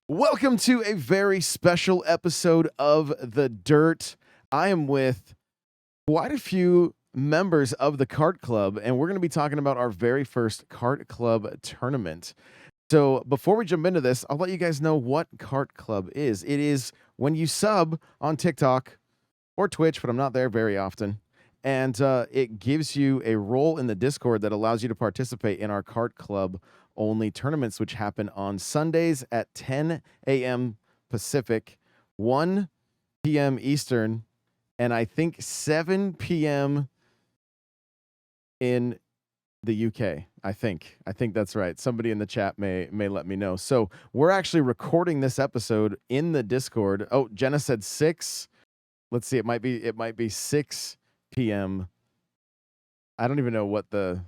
Welcome to a very special episode of The Dirt. I am with quite a few members of the Kart Club, and we're going to be talking about our very first Kart Club tournament. So, before we jump into this, I'll let you guys know what Kart Club is. It is when you sub on TikTok or Twitch, but I'm not there very often. And it gives you a role in the Discord that allows you to participate in our Kart Club only tournaments, which happen on Sundays at 10 a.m. Pacific, 1 p.m. Eastern, and I think 7 p.m. in the UK. I think that's right. Somebody in the chat may let me know. So we're actually recording this episode in the Discord. Oh, Jenna said 6. Let's see. It might be 6 p.m. I don't even know what the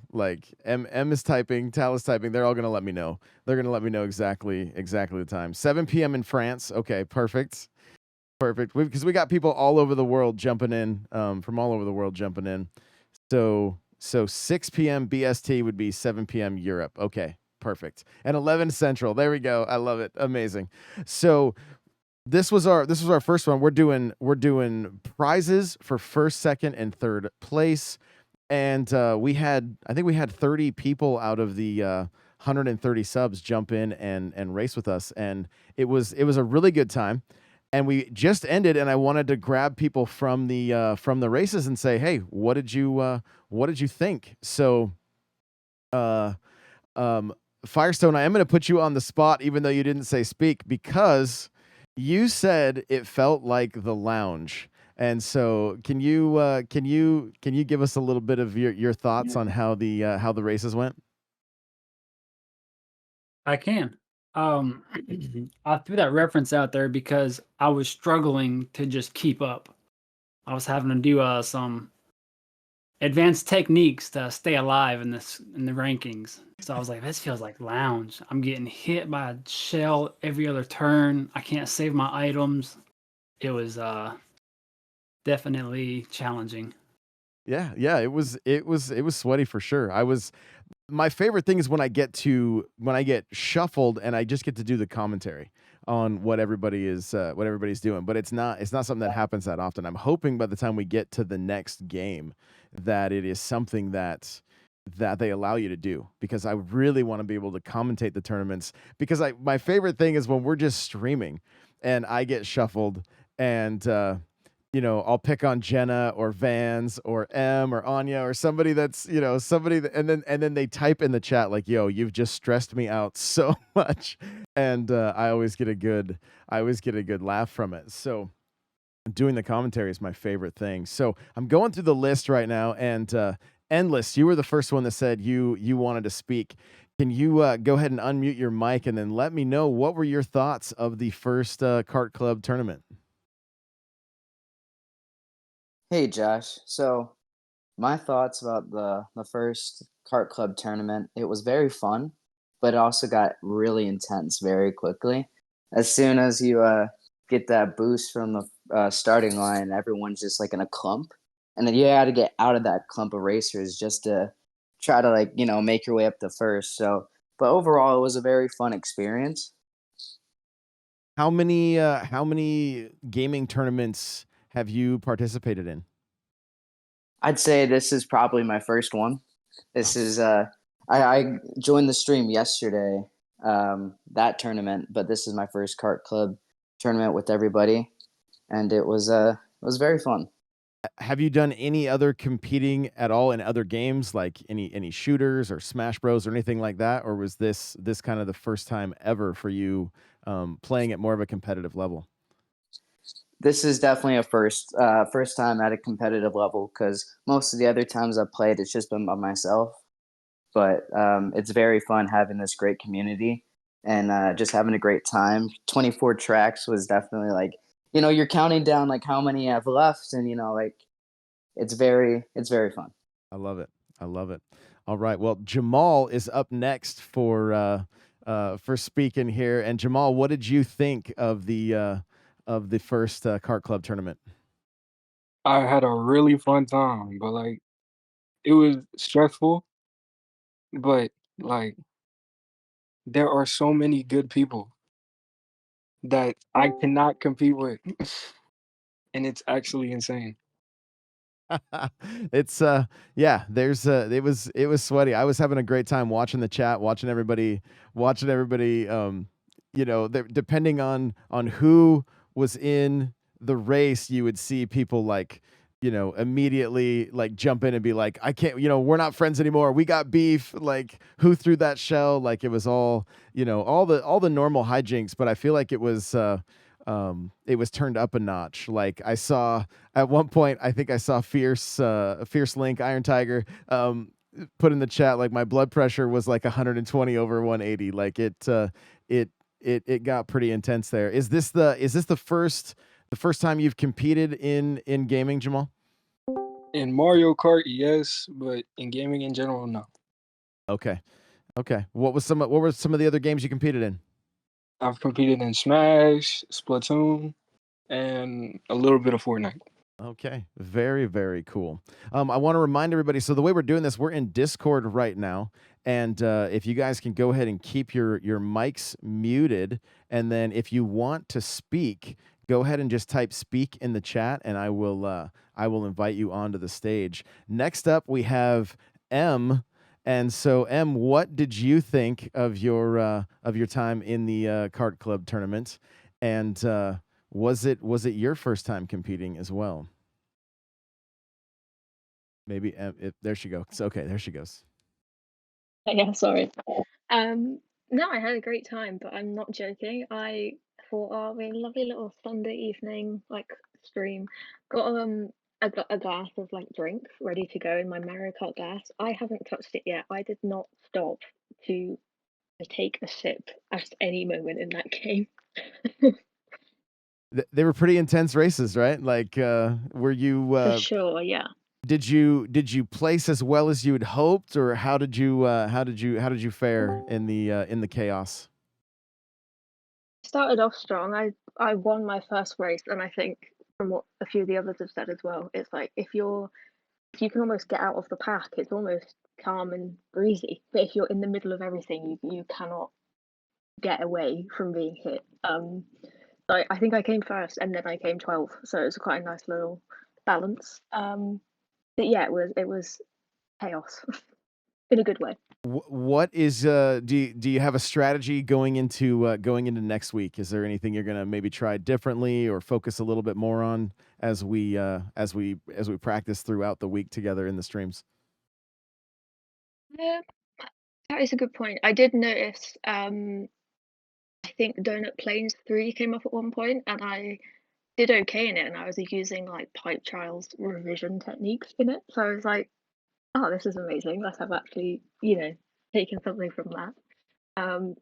M is typing, Tal is typing. They're all gonna let me know. They're gonna let me know exactly the time. 7 p.m. in France. Okay, perfect. Perfect. Because we got people all over the world jumping in, from all over the world jumping in. So 6 p.m. BST would be 7 p.m. Europe. Okay, perfect. And 11 Central. There we go. I love it. Amazing. So this was our first one. We're doing prizes for first, second, and third place, and I think we had 30 people out of the 130 subs jump in and race with us, and it was a really good time. And we just ended, and I wanted to grab people from the races and say, hey, what did you think? So, uh, um, Firestone, I am going to put you on the spot, even though you didn't say speak, because you said it felt like the lounge. And so, can you give us a little bit of your thoughts on how the races went? I can. Um, I threw that reference out there because I was struggling to just keep up. I was having to do some advanced techniques to stay alive in the rankings. So I was like, this feels like lounge. I'm getting hit by a shell every other turn. I can't save my items. It was definitely challenging. Yeah, it was sweaty for sure. My favorite thing is when I get shuffled and I just get to do the commentary on what everybody's doing. But it's not something that happens that often. I'm hoping by the time we get to the next game that it is something that they allow you to do, because I really want to be able to commentate the tournaments, because my favorite thing is when we're just streaming and I get shuffled, and I'll pick on Jenna or Vans or M or Anya or somebody that's, somebody that, and then they type in the chat like, "Yo, you've just stressed me out so much," and I always get a good laugh from it. So doing the commentary is my favorite thing. So I'm going through the list right now, and Endless, you were the first one that said you wanted to speak. Can you go ahead and unmute your mic and then let me know what were your thoughts of the first Kart Club tournament? Hey Josh. So my thoughts about the first Kart Club tournament, it was very fun, but it also got really intense very quickly. As soon as you get that boost from the starting line, everyone's just like in a clump, and then you had to get out of that clump of racers just to try to make your way up to first. So, but overall, it was a very fun experience. How many gaming tournaments have you participated in? I'd say this is probably my first one. This is I joined the stream yesterday, that tournament, but this is my first Kart Club tournament with everybody, and it was very fun. Have you done any other competing at all in other games, like any shooters or Smash Bros or anything like that, or was this kind of the first time ever for you, playing at more of a competitive level? This is definitely a first time at a competitive level because most of the other times I've played, it's just been by myself. But it's very fun having this great community and just having a great time. 24 tracks was definitely like, you're counting down like how many you have left, and like it's very fun. I love it. I love it. All right. Well, Jamal is up next for speaking here. And Jamal, what did you think of the first Kart Club tournament? I had a really fun time, but it was stressful, but like there are so many good people. that I cannot compete with. And it's actually insane. It's yeah, there's it was sweaty. I was having a great time watching the chat, watching everybody depending on who was in the race, you would see people like immediately like jump in and be like, I can't, we're not friends anymore. We got beef. Like, who threw that shell? Like, it was all, all the normal hijinks, but I feel like it was turned up a notch. Like, I saw at one point, I think I saw Fierce Link, Iron Tiger, put in the chat, like, my blood pressure was like 120 over 180. Like, it got pretty intense there. Is this the first time you've competed in gaming, Jamal? In Mario Kart, yes, but in gaming in general, no. Okay. What were some of the other games you competed in? I've competed in Smash, Splatoon, and a little bit of Fortnite. Okay. Very, very cool. I want to remind everybody, so the way we're doing this, we're in Discord right now. And if you guys can go ahead and keep your mics muted, and then if you want to speak, go ahead and just type speak in the chat, and I will invite you onto the stage. Next up, we have M. And so, M, what did you think of your time in the Kart Club tournament? And was it your first time competing as well? Maybe there she goes. Okay, there she goes. Yeah, sorry. No, I had a great time, but I'm not joking. I thought, oh, we had a lovely little Sunday evening like stream. Got a glass of like drink ready to go in my Mario Kart glass. I haven't touched it yet. I did not stop to take a sip at any moment in that game. They were pretty intense races, right? Like, were you? For sure, yeah. Did you place as well as you had hoped, or how did you fare in the chaos? Started off strong. I won my first race, and I think from what a few of the others have said as well, it's like if you can almost get out of the pack, it's almost calm and breezy. But if you're in the middle of everything, you cannot get away from being hit. So I think I came first, and then I came 12th, so it was quite a nice little balance. But yeah, it was chaos in a good way. What is do you have a strategy going into next week? Is there anything you're gonna maybe try differently or focus a little bit more on as we practice throughout the week together in the streams? Yeah, that is a good point. I did notice. I think Donut Plains 3 came up at one point, and I did okay in it, and I was using like Pipe Trials revision techniques in it. So I was like, oh, this is amazing. Like I've actually, taken something from that.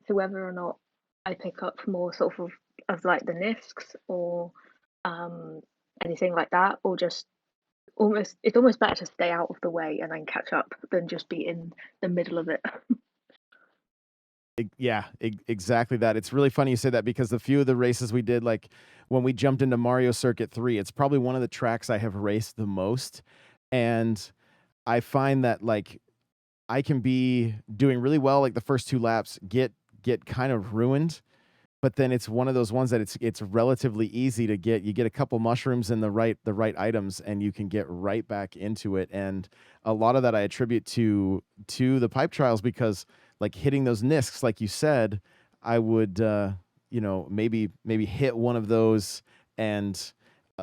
So whether or not I pick up more sort of like the NISCs or um anything like that, or just it's almost better to stay out of the way and then catch up than just be in the middle of it. Yeah, exactly that. It's really funny you say that because a few of the races we did, like when we jumped into Mario Circuit 3, it's probably one of the tracks I have raced the most. And I find that like I can be doing really well, like the first two laps get kind of ruined, but then it's one of those ones that it's relatively easy to get. You get a couple mushrooms and the right items, and you can get right back into it. And a lot of that I attribute to the pipe trials because like hitting those NISCs, like you said, I would maybe hit one of those and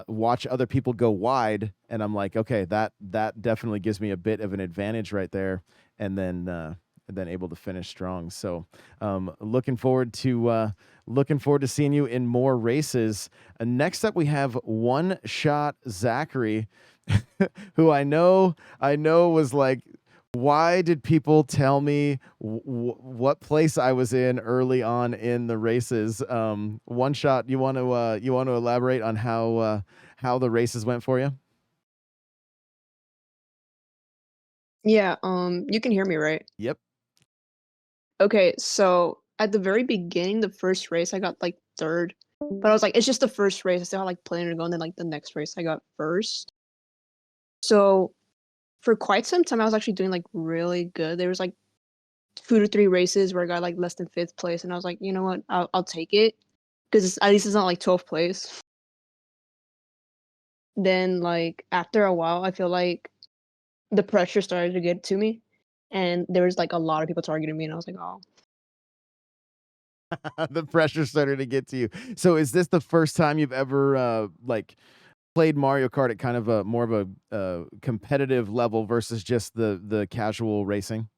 watch other people go wide, and I'm like, okay, that definitely gives me a bit of an advantage right there, and then able to finish strong. So looking forward to seeing you in more races. Next up, we have One Shot Zachary, who I know was like, why did people tell me what place I was in early on in the races? One Shot, you want to elaborate on how the races went for you? Yeah, you can hear me, right? Yep. Okay, so at the very beginning, the first race, I got like third. But I was like, it's just the first race. I still had like plenty to go, and then like the next race, I got first. So for quite some time, I was actually doing like really good. There was like 2 to 3 races where I got like less than 5th place, and I was like, you know what, I'll take it. because at least it's not like 12th place. Then like after a while, I feel like the pressure started to get to me, and there was like a lot of people targeting me, and I was like, oh. The pressure started to get to you. So is this the first time you've ever like played Mario Kart at kind of a more of a competitive level versus just the casual racing?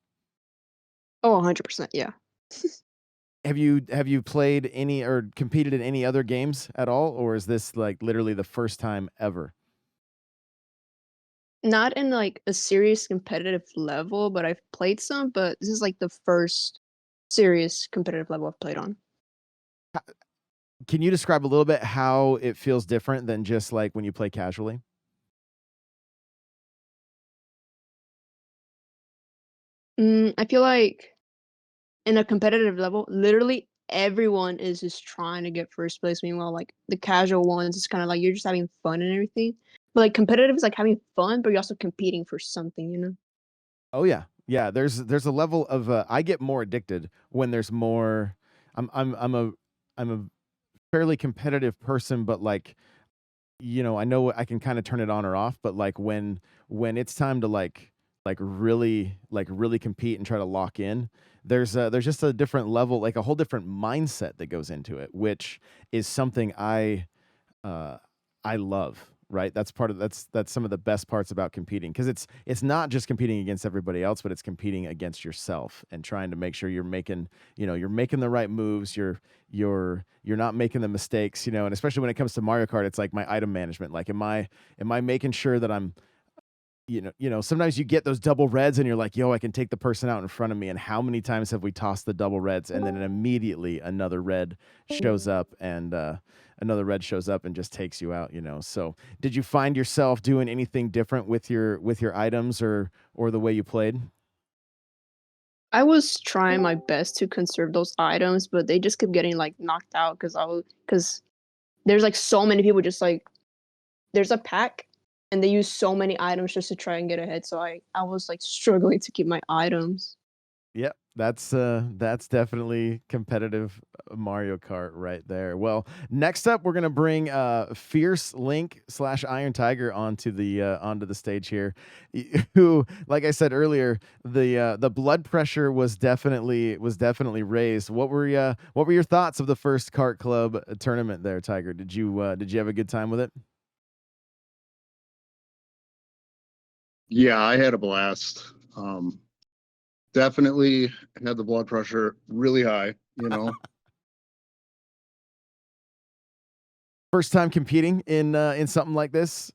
Oh, 100%, yeah. Have you played any or competed in any other games at all, or is this like literally the first time ever? Not in like a serious competitive level, but I've played some, but this is like the first serious competitive level I've played on. Can you describe a little bit how it feels different than just like when you play casually? I feel like in a competitive level, literally everyone is just trying to get first place. Meanwhile, like the casual ones, it's kind of like you're just having fun and everything. But like competitive is like having fun, but you're also competing for something, you know? Oh yeah. Yeah, there's a level of I get more addicted when there's more. I'm a fairly competitive person, but like, I know I can kind of turn it on or off, but like when it's time to like really compete and try to lock in, there's just a different level, like a whole different mindset that goes into it, which is something uh I love, right? That's some of the best parts about competing, because it's not just competing against everybody else, but it's competing against yourself and trying to make sure you're making the right moves, you're not making the mistakes, and especially when it comes to Mario Kart, it's like my item management. Like, am I making sure that I'm sometimes you get those double reds and you're like, yo, I can take the person out in front of me. And how many times have we tossed the double reds and then immediately another red shows up and just takes you out, So did you find yourself doing anything different with your items or the way you played? I was trying my best to conserve those items, but they just kept getting like knocked out because there's like so many people just like there's a pack and they use so many items just to try and get ahead. So I was like struggling to keep my items. Yep, that's definitely competitive Mario Kart right there. Well, next up we're gonna bring Fierce Link / Iron Tiger onto the stage here, who, like I said earlier, the blood pressure was definitely raised. What were your thoughts of the first Kart Club tournament there, Tiger? Did you have a good time with it? Yeah, I had a blast. Definitely had the blood pressure really high. First time competing in something like this?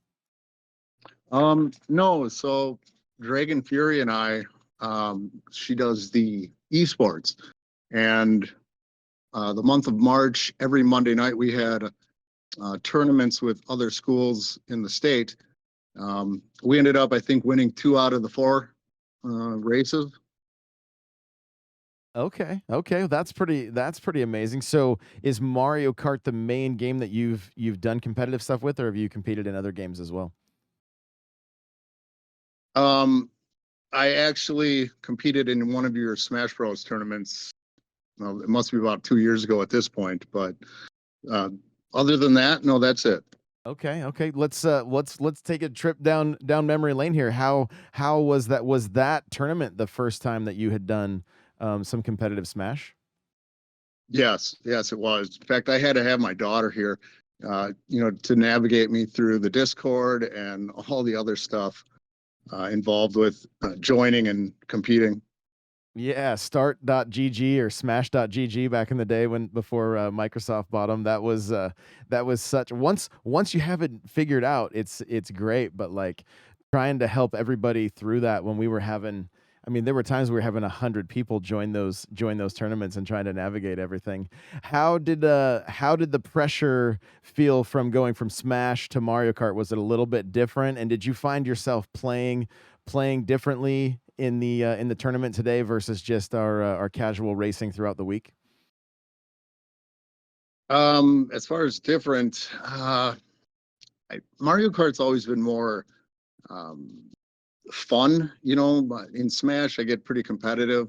No, so Dragon Fury and I, she does the esports, and the month of March, every Monday night we had tournaments with other schools in the state. We ended up, I think, winning 2 out of the 4 races. Okay, that's pretty amazing. So, is Mario Kart the main game that you've done competitive stuff with, or have you competed in other games as well? Um, I actually competed in one of your Smash Bros tournaments. Well, it must be about 2 years ago at this point, but uh, other than that, no, that's it. Okay. Let's take a trip down memory lane here. How was that tournament the first time that you had done some competitive Smash? Yes, it was. In fact, I had to have my daughter here, to navigate me through the Discord and all the other stuff involved with joining and competing. Yeah, start.gg or smash.gg back in the day before Microsoft bought them. That was such once you have it figured out, it's great, but like trying to help everybody through that when we were having I mean, there were times we were having 100 people join those tournaments and trying to navigate everything. How did the pressure feel from going from Smash to Mario Kart? Was it a little bit different? And did you find yourself playing differently in the tournament today versus just our casual racing throughout the week? As far as different, Mario Kart's always been more um, fun, but in Smash, I get pretty competitive.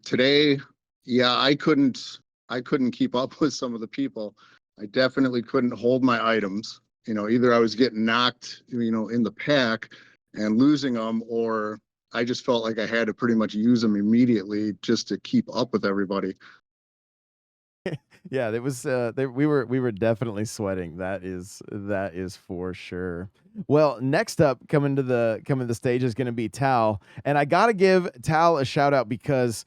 Today, yeah, I couldn't I couldn't keep up with some of the people. I definitely couldn't hold my items. Either I was getting knocked, in the pack and losing them, or I just felt like I had to pretty much use them immediately just to keep up with everybody. Yeah, it was we were definitely sweating. That is for sure. Well, next up coming to the stage is going to be Tal, and I got to give Tal a shout out because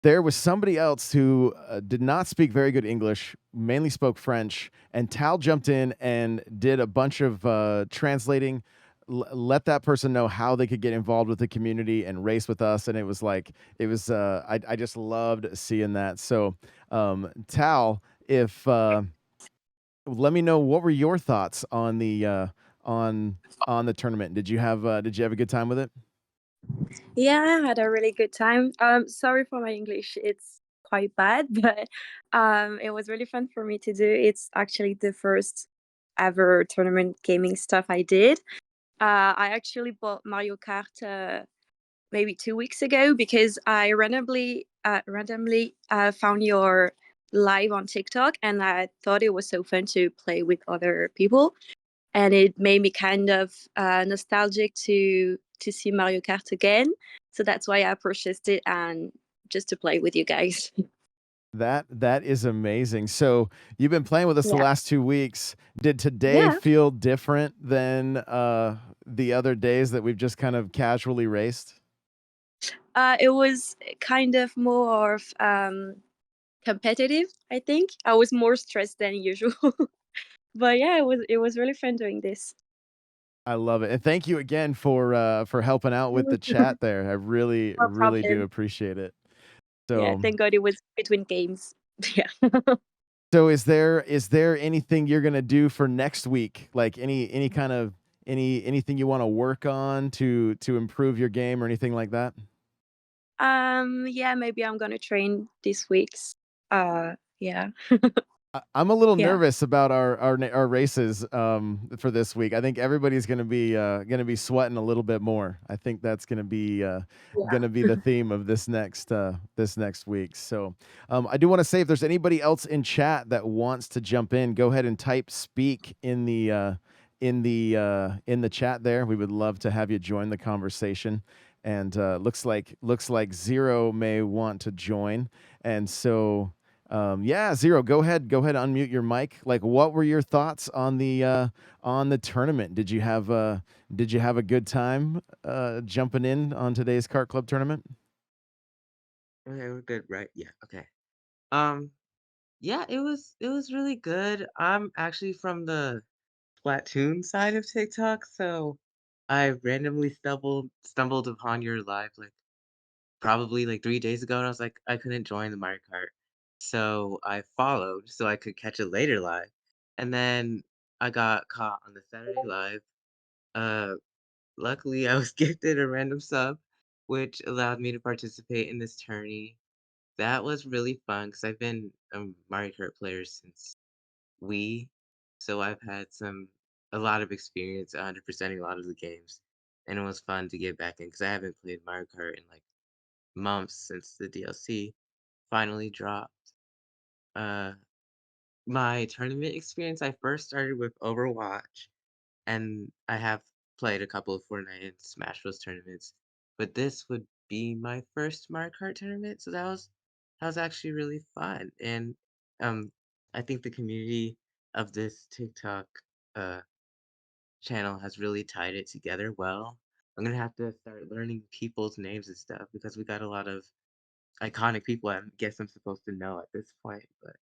there was somebody else who did not speak very good English, mainly spoke French, and Tal jumped in and did a bunch of translating, let that person know how they could get involved with the community and race with us. And I just loved seeing that. So, Tal, if let me know what were your thoughts on the tournament. Did you have a good time with it? Yeah, I had a really good time. Sorry for my English. It's quite bad, but it was really fun for me to do. It's actually the first ever tournament gaming stuff I did. I actually bought Mario Kart maybe 2 weeks ago because I randomly found your live on TikTok, and I thought it was so fun to play with other people, and it made me kind of nostalgic to see Mario Kart again. So that's why I purchased it, and just to play with you guys. That is amazing. So you've been playing with us the Yeah, last 2 weeks. Did today yeah. feel different than the other days that we've just kind of casually raced? It was kind of more of competitive. I think I was more stressed than usual, but yeah, it was really fun doing this. I love it. And thank you again for helping out with the chat there. I really, No really do problem. appreciate it. Yeah, So thank God it was between games. Yeah. so is there anything you're gonna do for next week? Like any kind of anything you want to work on to improve your game or anything like that? Yeah, maybe I'm gonna train this week's. Yeah. I'm a little Yeah. nervous about our races for this week. I think everybody's gonna be sweating a little bit more. I think that's Yeah. gonna be the theme of this next week. So I do want to say if there's anybody else in chat that wants to jump in, go ahead and type speak in the chat there. We would love to have you join the conversation. And looks like Zero may want to join, and so. Yeah, Zero, go ahead, unmute your mic. Like, what were your thoughts on the tournament? Did you have a good time jumping in on today's Kart Club tournament? Okay, we're good, right? Yeah, okay. Um, yeah, it was really good. I'm actually from the Splatoon side of TikTok, so I randomly stumbled upon your live like probably like 3 days ago, and I was like, I couldn't join the Mario Kart. So I followed so I could catch it later live. And then I got caught on the Saturday live. Uh Luckily I was gifted a random sub, which allowed me to participate in this tourney. That was really fun because I've been a Mario Kart player since Wii, so I've had a lot of experience 100%ing a lot of the games, and it was fun to get back in because I haven't played Mario Kart in like months since the DLC finally dropped. Uh, my tournament experience, I first started with Overwatch, and I have played a couple of Fortnite and Smash Bros tournaments, but this would be my first Mario Kart tournament, so that was actually really fun. And um, I think the community of this TikTok uh channel has really tied it together well. I'm gonna have to start learning people's names and stuff because we got a lot of iconic people I guess I'm supposed to know at this point. But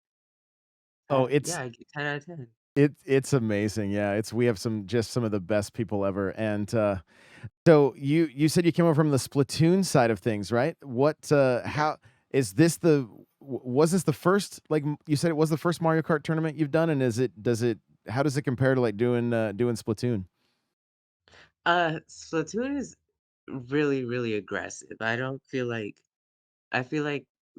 Oh, yeah, I get 10 out of 10. it's amazing. Yeah, we have some of the best people ever. And so you said you came over from the Splatoon side of things, right? Yeah. How is this was this the first, like you said it was the first Mario Kart tournament you've done, and how does it compare to like doing Splatoon? Splatoon is really, really aggressive. I feel like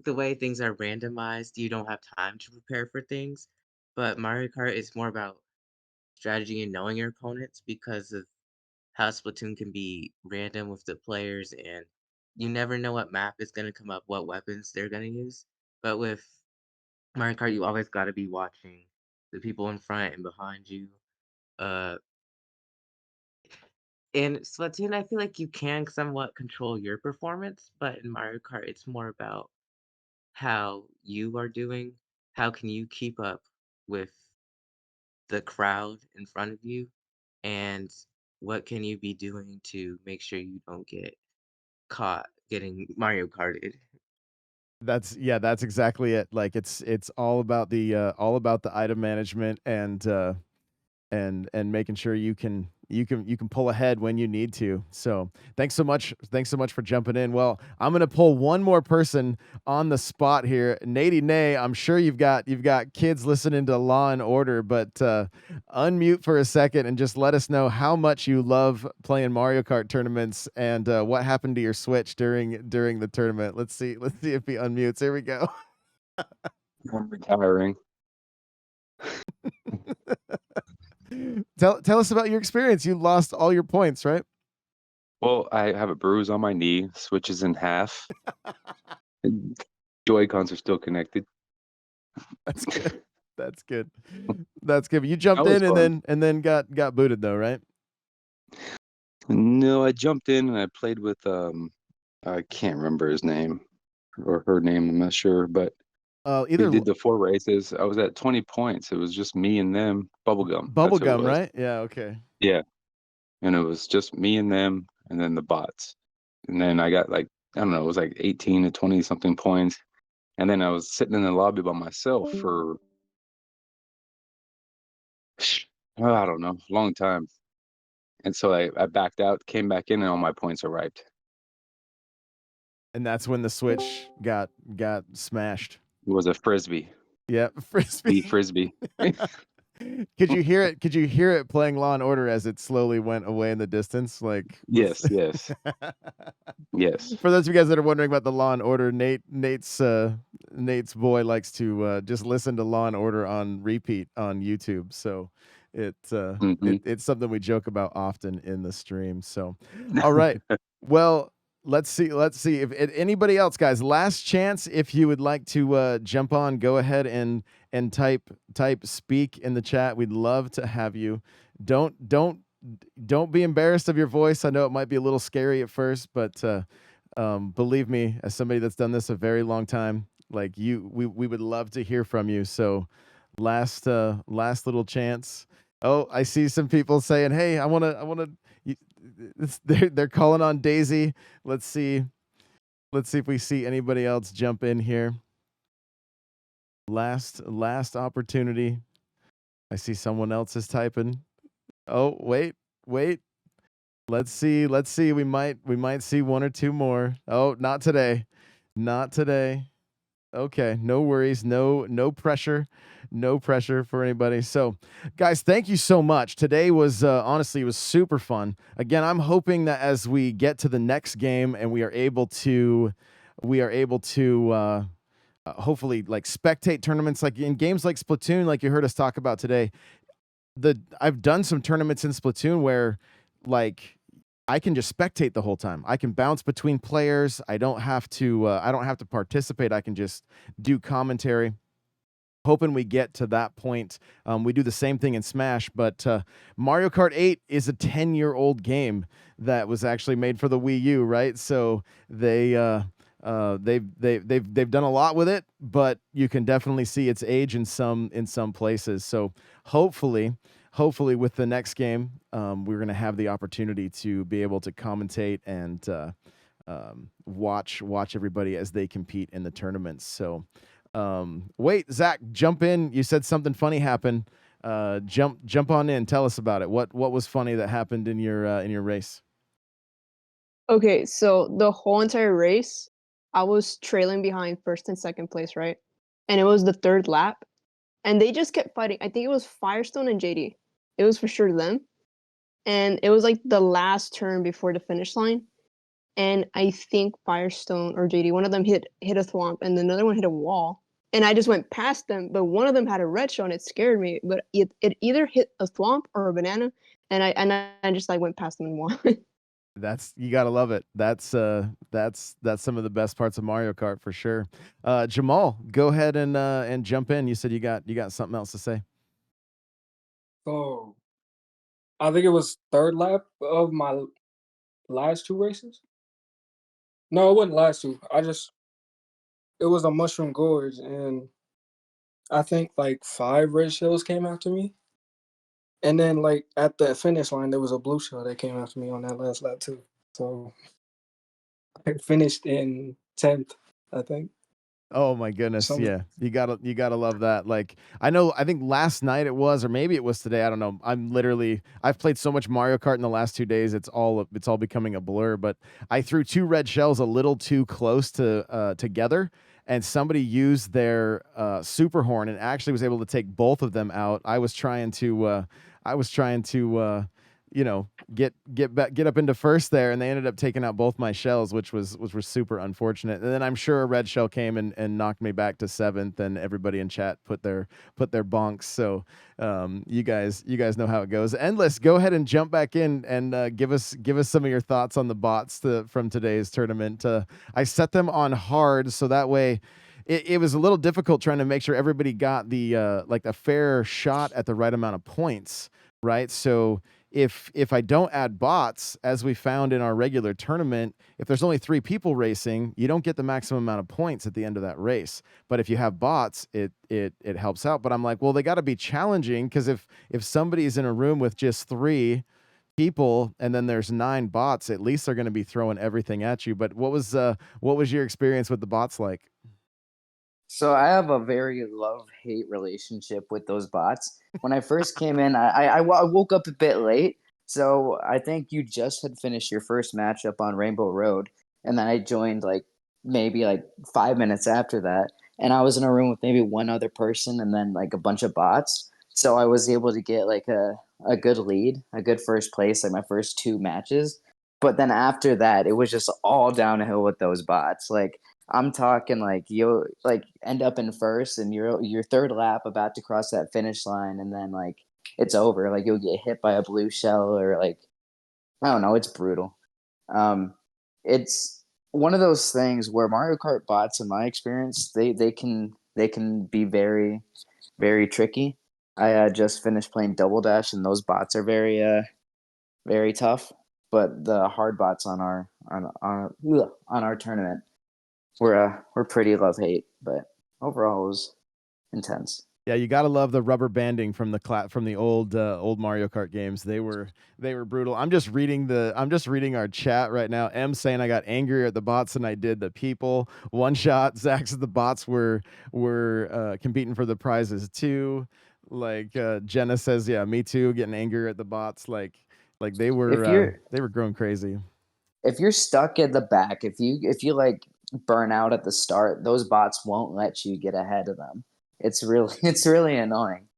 the way things are randomized, you don't have time to prepare for things. But Mario Kart is more about strategy and knowing your opponents because of how Splatoon can be random with the players and you never know what map is gonna come up, what weapons they're gonna use. But with Mario Kart, you always got to be watching the people in front and behind you. Uh, in Splatoon, I feel like you can somewhat control your performance, but in Mario Kart, it's more about how you are doing. How can you keep up with the crowd in front of you? And what can you be doing to make sure you don't get caught getting Mario Karted? That's exactly it. Like it's all about the item management and making sure you can pull ahead when you need to. So thanks so much for jumping in. Well, I'm gonna pull one more person on the spot here. Nady Nay, I'm sure you've got kids listening to Law and Order, but unmute for a second and just let us know how much you love playing Mario Kart tournaments and what happened to your Switch during the tournament. Let's see if he unmutes. Here we go. I'm retiring. Tell us about your experience. You lost all your points, right? Well, I have a bruise on my knee, switches in half. and Joy-Cons are still connected. That's good. That's good. That's good. But you jumped That was in and fun. then got booted though, right? No, I jumped in and I played with I can't remember his name or her name, I'm not sure, but we Either did the 4 races. I was at 20 points. It was just me and them. Bubblegum. That's what it bubblegum, was. right? Yeah, okay. Yeah. And it was just me and them and then the bots. And then I got like, I don't know, it was like 18 to 20 something points. And then I was sitting in the lobby by myself for, I don't know, a long time. And so I backed out, came back in, and all my points arrived. And that's when the Switch got smashed. It was a frisbee, Yeah, the frisbee. frisbee. Could you hear it? Could you hear it playing Law and Order as it slowly went away in the distance? Like, Yes, yes, yes. For those of you guys that are wondering about the Law and Order, Nate's boy likes to just listen to Law and Order on repeat on YouTube. So hmm it's something we joke about often in the stream. So, all right, well. Let's see. If anybody else, guys, last chance. If you would like to jump on, go ahead and type speak in the chat. We'd love to have you. Don't be embarrassed of your voice. I know it might be a little scary at first, but believe me, as somebody that's done this a very long time, like we would love to hear from you. So last little chance. Oh, I see some people saying, "Hey, I want to." They're calling on Daisy. Let's see if we see anybody else jump in here. Last opportunity. I see someone else is typing. Oh, wait. Let's see. We might see one or two more. Oh, not today. Not today. Okay, no worries. No pressure. No pressure for anybody. So, guys, thank you so much. Today was honestly, it was super fun. Again, I'm hoping that as we get to the next game and we are able to hopefully like spectate tournaments like in games like Splatoon, like you heard us talk about today. I've done some tournaments in Splatoon where like I can just spectate the whole time. I can bounce between players. I don't have to participate. I can just do commentary. Hoping we get to that point. We do the same thing in Smash, but Mario Kart 8 is a 10-year-old game that was actually made for the Wii U, right? So they've done a lot with it, but you can definitely see its age in some places. So hopefully with the next game, we're going to have the opportunity to be able to commentate and watch everybody as they compete in the tournaments. So. Wait, Zach, jump in. You said something funny happened. Jump on in. Tell us about it. What was funny that happened in your race? Okay, so the whole entire race, I was trailing behind first and second place, right? And it was the third lap, and they just kept fighting. I think it was Firestone and JD. It was for sure them. And it was like the last turn before the finish line. And I think Firestone or JD, one of them hit a thwomp, and another one hit a wall. And I just went past them, but one of them had a red shell, and it scared me. But it either hit a thwomp or a banana, and I just like went past them and won. You gotta love it. That's some of the best parts of Mario Kart for sure. Jamal, go ahead and jump in. You said you got something else to say. So I think it was third lap of my last two races. No, it wasn't last two. It was a mushroom gorge, and I think like 5 red shells came after me. And then like at the finish line, there was a blue shell that came after me on that last lap too. So I finished in 10th, I think. Oh my goodness, Some yeah. You gotta love that. Like I think last night it was, or maybe it was today, I don't know. I've played so much Mario Kart in the last 2 days, it's all becoming a blur. But I threw 2 red shells a little too close to together, and somebody used their super horn and actually was able to take both of them out. I was trying to you know, get up into first there, and they ended up taking out both my shells, which was super unfortunate. And then I'm sure a red shell came and knocked me back to 7th, and everybody in chat put their bonks. So you guys know how it goes. Endless, go ahead and jump back in and give us some of your thoughts on the bots from today's tournament. I set them on hard so that way. It was a little difficult trying to make sure everybody got the like a fair shot at the right amount of points, right? So if I don't add bots, as we found in our regular tournament, if there's only 3 people racing, you don't get the maximum amount of points at the end of that race. But if you have bots, it helps out. But I'm like, well, they got to be challenging, because if somebody's in a room with just 3 people and then there's 9 bots, at least they're going to be throwing everything at you. But what was your experience with the bots like? So I have a very love-hate relationship with those bots. When I first came in, I woke up a bit late, so I think you just had finished your first matchup on Rainbow Road, and then I joined like maybe like 5 minutes after that, and I was in a room with maybe one other person and then like a bunch of bots. So I was able to get like a good lead, a good first place, like my first 2 matches. But then after that, it was just all downhill with those bots. Like I'm talking like you'll like end up in first and your third lap about to cross that finish line, and then like it's over. Like you'll get hit by a blue shell, or like I don't know, it's brutal. Um it's one of those things where Mario Kart bots, in my experience, they can be very, very tricky. I just finished playing Double Dash, and those bots are very tough. But the hard bots on our tournament we're pretty love hate, but overall it was intense. Yeah, you gotta love the rubber banding from the old Mario Kart games. They were brutal. I'm just reading our chat right now. M saying I got angrier at the bots than I did the people. One shot. Zach said the bots were competing for the prizes too. Like Jenna says, yeah, me too. Getting angrier at the bots. Like If you're they were growing crazy. if you're stuck at the back, if you like burn out at the start, those bots won't let you get ahead of them. It's really it's really annoying.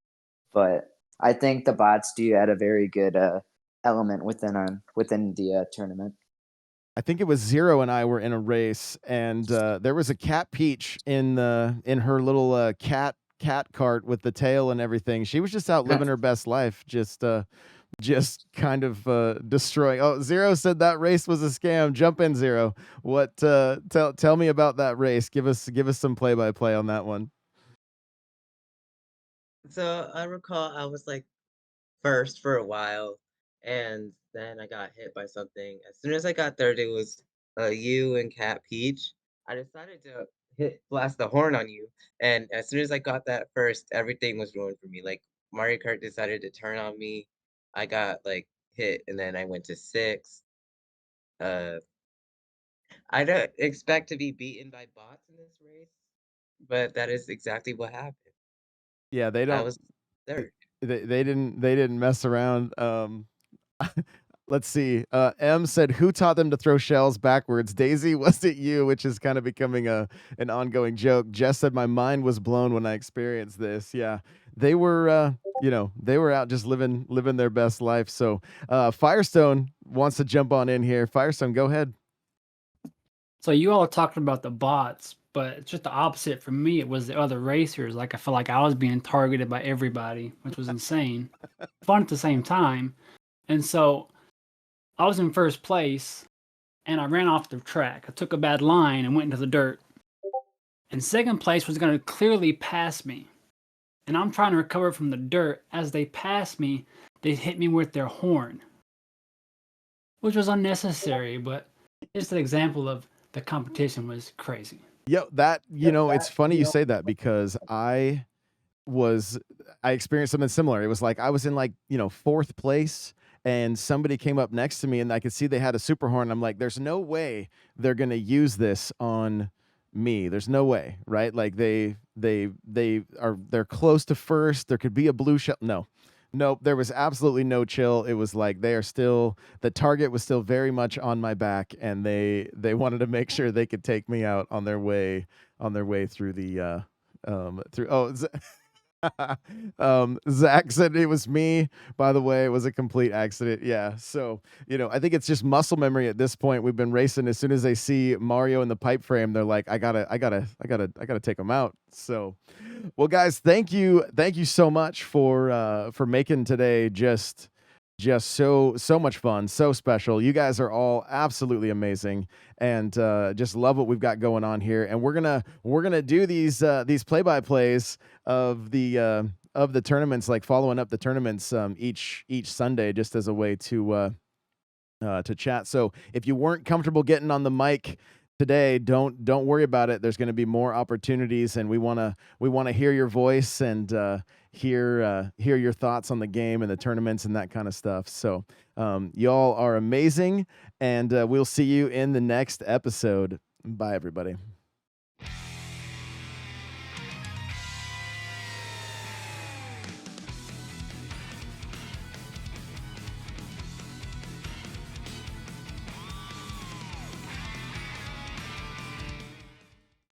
But I think the bots do add a very good element within the tournament. I think it was Zero and I were in a race, and there was a Cat Peach in her little cat cart with the tail and everything. She was just out living her best life, just kind of destroying. Oh, Zero said that race was a scam. Jump in, Zero. What? Tell me about that race. Give us some play by play on that one. So I recall I was like first for a while, and then I got hit by something. As soon as I got there, there was you and Cat Peach. I decided to blast the horn on you, and as soon as I got that first, everything was ruined for me. Like Mario Kart decided to turn on me. I got like hit, and then I went to 6. Uh, I don't expect to be beaten by bots in this race, but that is exactly what happened. Yeah, I was third. they didn't mess around. Let's see. M said, "Who taught them to throw shells backwards?" Daisy, was it you? Which is kind of becoming an ongoing joke. Jess said, "My mind was blown when I experienced this." Yeah, they were, they were out just living their best life. So, Firestone wants to jump on in here. Firestone, go ahead. So you all talked about the bots, but it's just the opposite for me. It was the other racers. Like I felt like I was being targeted by everybody, which was insane. Fun at the same time. And so I was in first place, and I ran off the track. I took a bad line and went into the dirt. And second place was going to clearly pass me. And I'm trying to recover from the dirt. As they passed me, they hit me with their horn, which was unnecessary, but just an example of the competition was crazy. That, it's funny you say that because I experienced something similar. It was like I was in like, fourth place and somebody came up next to me and I could see they had a super horn. I'm like, there's no way they're going to use this on me. There's no way, right? Like they're close to first. There could be a blue shell. Nope, there was absolutely no chill. It was like the target was still very much on my back, and they wanted to make sure they could take me out on their way through the Zach said it was me, by the way. It was a complete accident. Yeah. So, I think it's just muscle memory at this point. We've been racing. As soon as they see Mario in the pipe frame, they're like, I gotta take him out. So, well, guys, thank you so much for making today just so much fun, so special. You guys are all absolutely amazing, and just love what we've got going on here. And we're gonna do these play-by-plays of the tournaments, like following up the tournaments each Sunday, just as a way to chat. So if you weren't comfortable getting on the mic today, don't worry about it. There's going to be more opportunities, and we want to hear your voice and hear your thoughts on the game and the tournaments and that kind of stuff. So y'all are amazing, and we'll see you in the next episode. Bye, everybody.